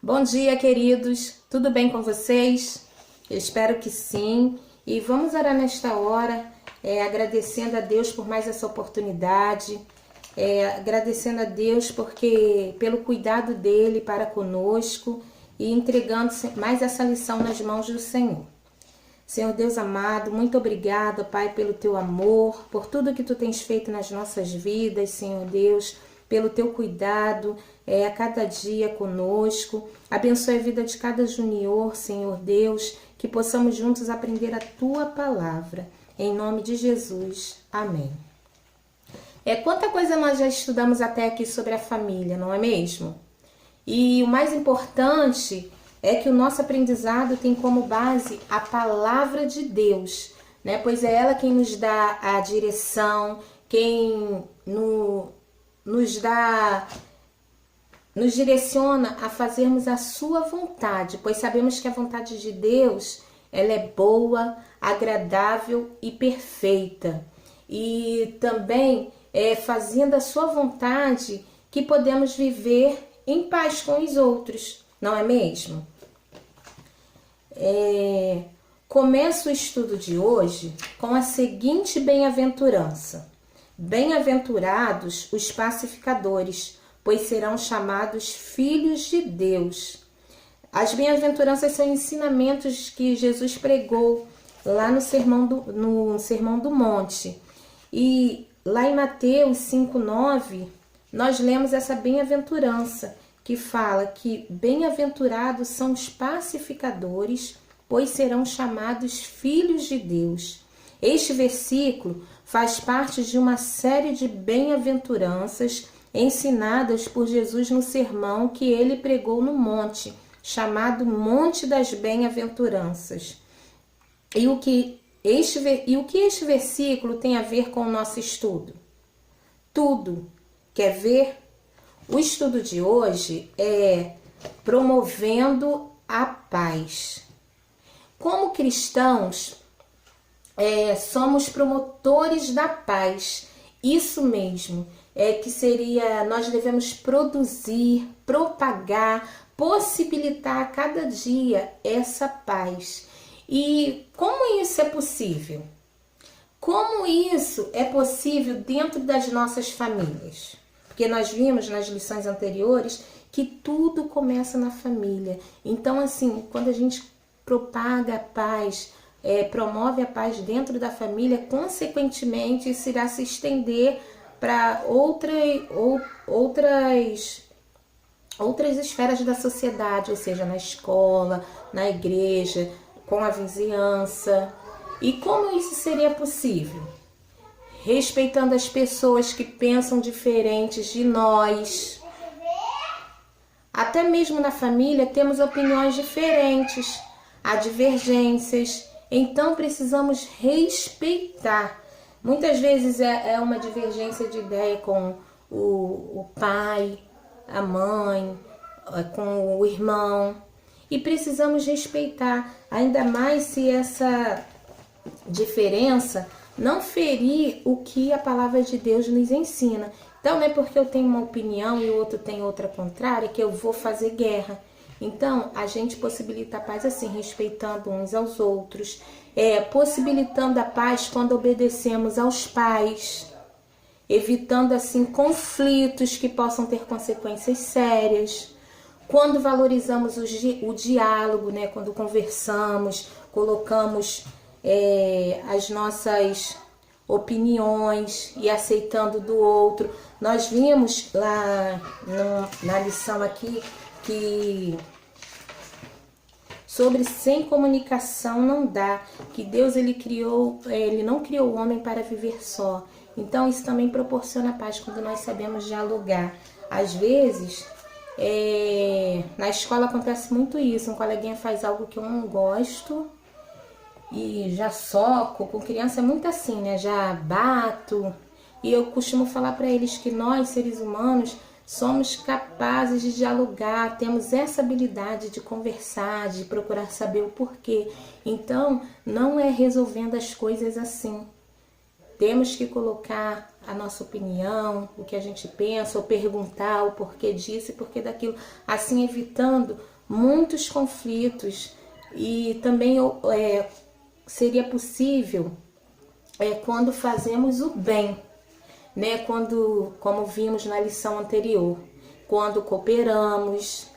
Bom dia, queridos. Tudo bem com vocês? Eu espero que sim. E vamos orar nesta hora, agradecendo a Deus por mais essa oportunidade, agradecendo a Deus pelo cuidado dele para conosco e entregando mais essa lição nas mãos do Senhor. Senhor Deus amado, muito obrigada, Pai, pelo teu amor, por tudo que tu tens feito nas nossas vidas, Senhor Deus, pelo teu cuidado a cada dia conosco. Abençoe a vida de cada junior, Senhor Deus, que possamos juntos aprender a tua palavra. Em nome de Jesus. Amém. Quanta coisa nós já estudamos até aqui sobre a família, não é mesmo? E o mais importante é que o nosso aprendizado tem como base a palavra de Deus, né? Pois é ela quem nos dá a direção, quem nos direciona a fazermos a sua vontade, pois sabemos que a vontade de Deus, ela é boa, agradável e perfeita. E também fazendo a sua vontade que podemos viver em paz com os outros, não é mesmo? Começo o estudo de hoje com a seguinte bem-aventurança. Bem-aventurados os pacificadores, pois serão chamados filhos de Deus. As bem-aventuranças são ensinamentos que Jesus pregou lá no Sermão do Monte. E lá em Mateus 5:9, nós lemos essa bem-aventurança, que fala que bem-aventurados são os pacificadores, pois serão chamados filhos de Deus. Este versículo faz parte de uma série de bem-aventuranças ensinadas por Jesus no sermão que ele pregou no monte, chamado Monte das Bem-aventuranças. E o que este versículo tem a ver com o nosso estudo? Tudo. Quer ver? O estudo de hoje é promovendo a paz. Como cristãos, somos promotores da paz. Isso mesmo, nós devemos produzir, propagar, possibilitar a cada dia essa paz. E como isso é possível? Como isso é possível dentro das nossas famílias? Porque nós vimos nas lições anteriores que tudo começa na família. Então, assim, quando a gente propaga a paz, promove a paz dentro da família, consequentemente isso irá se estender para outras esferas da sociedade, ou seja, na escola, na igreja, com a vizinhança. E como isso seria possível? Respeitando as pessoas que pensam diferentes de nós. Até mesmo na família temos opiniões diferentes, há divergências, então precisamos respeitar. Muitas vezes é uma divergência de ideia com o pai, a mãe, com o irmão, e precisamos respeitar, ainda mais se essa diferença não ferir o que a palavra de Deus nos ensina. Então não é porque eu tenho uma opinião e o outro tem outra contrária que eu vou fazer guerra. Então a gente possibilita a paz assim, respeitando uns aos outros, possibilitando a paz quando obedecemos aos pais, evitando assim conflitos que possam ter consequências sérias. Quando valorizamos o diálogo, né? Quando conversamos, colocamos as nossas opiniões e aceitando do outro. Nós vimos lá na lição aqui que sobre sem comunicação não dá, que Deus ele não criou o homem para viver só. Então isso também proporciona paz quando nós sabemos dialogar. Às vezes na escola acontece muito isso, um coleguinha faz algo que eu não gosto e já soco. Com criança é muito assim, né? Já bato. E eu costumo falar para eles que nós, seres humanos, somos capazes de dialogar, temos essa habilidade de conversar, de procurar saber o porquê. Então, não é resolvendo as coisas assim. Temos que colocar a nossa opinião, o que a gente pensa, ou perguntar o porquê disso e porquê daquilo, assim evitando muitos conflitos. E também seria possível quando fazemos o bem, né? Quando, como vimos na lição anterior, quando cooperamos.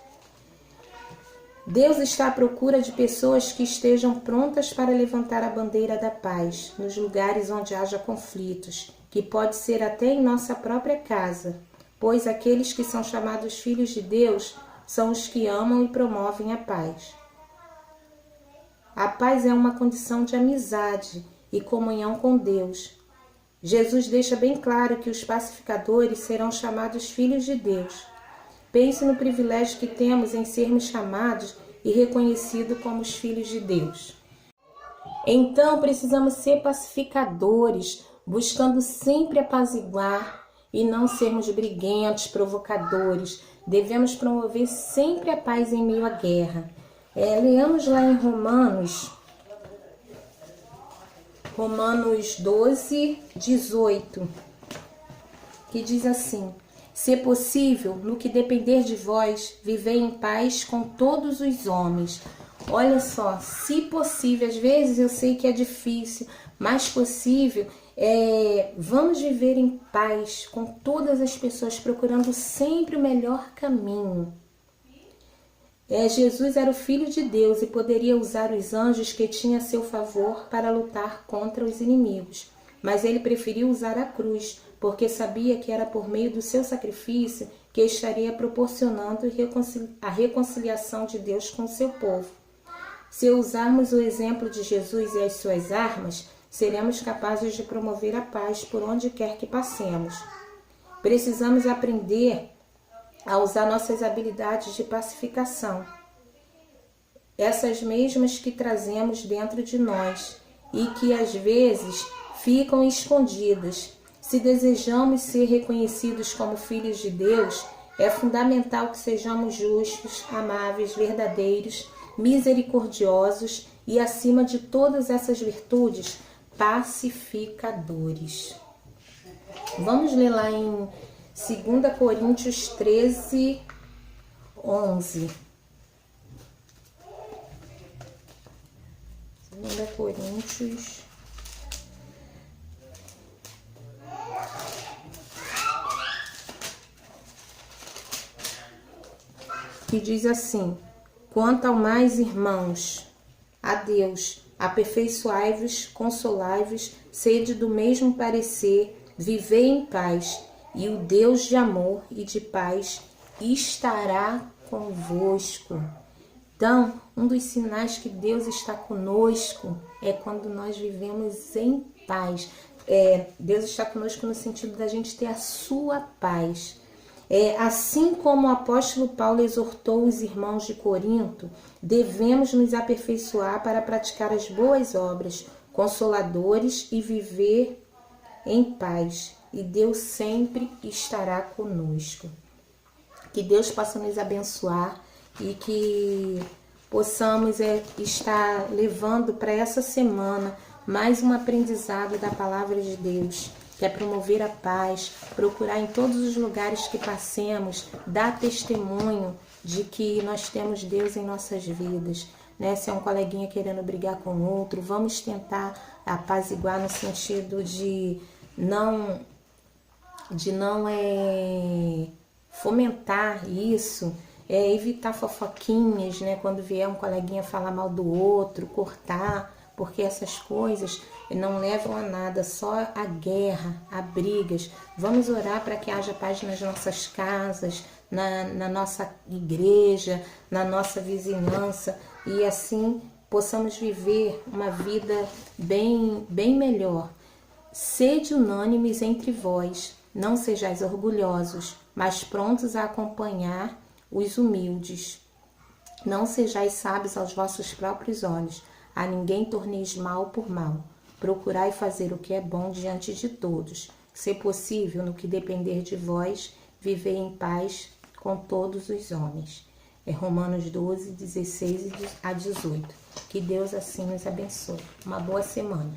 Deus está à procura de pessoas que estejam prontas para levantar a bandeira da paz nos lugares onde haja conflitos, que pode ser até em nossa própria casa, pois aqueles que são chamados filhos de Deus são os que amam e promovem a paz. A paz é uma condição de amizade e comunhão com Deus. Jesus deixa bem claro que os pacificadores serão chamados filhos de Deus. Pense no privilégio que temos em sermos chamados e reconhecidos como os filhos de Deus. Então, precisamos ser pacificadores, buscando sempre apaziguar e não sermos briguentos, provocadores. Devemos promover sempre a paz em meio à guerra. Leamos lá em Romanos 12, 18, que diz assim: se possível, no que depender de vós, vivei em paz com todos os homens. Olha só, se possível, às vezes eu sei que é difícil, mas possível, vamos viver em paz com todas as pessoas, procurando sempre o melhor caminho. Jesus era o Filho de Deus e poderia usar os anjos que tinha a seu favor para lutar contra os inimigos. Mas ele preferiu usar a cruz, porque sabia que era por meio do seu sacrifício que estaria proporcionando a reconciliação de Deus com o seu povo. Se usarmos o exemplo de Jesus e as suas armas, seremos capazes de promover a paz por onde quer que passemos. Precisamos aprender a usar nossas habilidades de pacificação, essas mesmas que trazemos dentro de nós e que às vezes ficam escondidas. Se desejamos ser reconhecidos como filhos de Deus, é fundamental que sejamos justos, amáveis, verdadeiros, misericordiosos e, acima de todas essas virtudes, pacificadores. Vamos ler lá em 2 Coríntios 13, 11. 2 Coríntios. Que diz assim: quanto ao mais, irmãos, a Deus, aperfeiçoai-vos, consolai-vos, sede do mesmo parecer, vivei em paz, e o Deus de amor e de paz estará convosco. Então, um dos sinais que Deus está conosco é quando nós vivemos em paz. Deus está conosco no sentido da gente ter a sua paz. Assim como o apóstolo Paulo exortou os irmãos de Corinto, devemos nos aperfeiçoar para praticar as boas obras, consoladores e viver em paz. E Deus sempre estará conosco. Que Deus possa nos abençoar e que possamos estar levando para essa semana mais um aprendizado da palavra de Deus, que é promover a paz, procurar em todos os lugares que passemos, dar testemunho de que nós temos Deus em nossas vidas. Né? Se é um coleguinha querendo brigar com outro, vamos tentar apaziguar no sentido de não fomentar isso, evitar fofoquinhas, né? Quando vier um coleguinha falar mal do outro, cortar, porque essas coisas não levam a nada, só a guerra, a brigas. Vamos orar para que haja paz nas nossas casas, na nossa igreja, na nossa vizinhança, e assim possamos viver uma vida bem melhor. Sede unânimes entre vós, não sejais orgulhosos, mas prontos a acompanhar os humildes. Não sejais sábios aos vossos próprios olhos, a ninguém torneis mal por mal. Procurai fazer o que é bom diante de todos. Se possível, no que depender de vós, vivei em paz com todos os homens. Romanos 12, 16 a 18. Que Deus assim nos abençoe. Uma boa semana.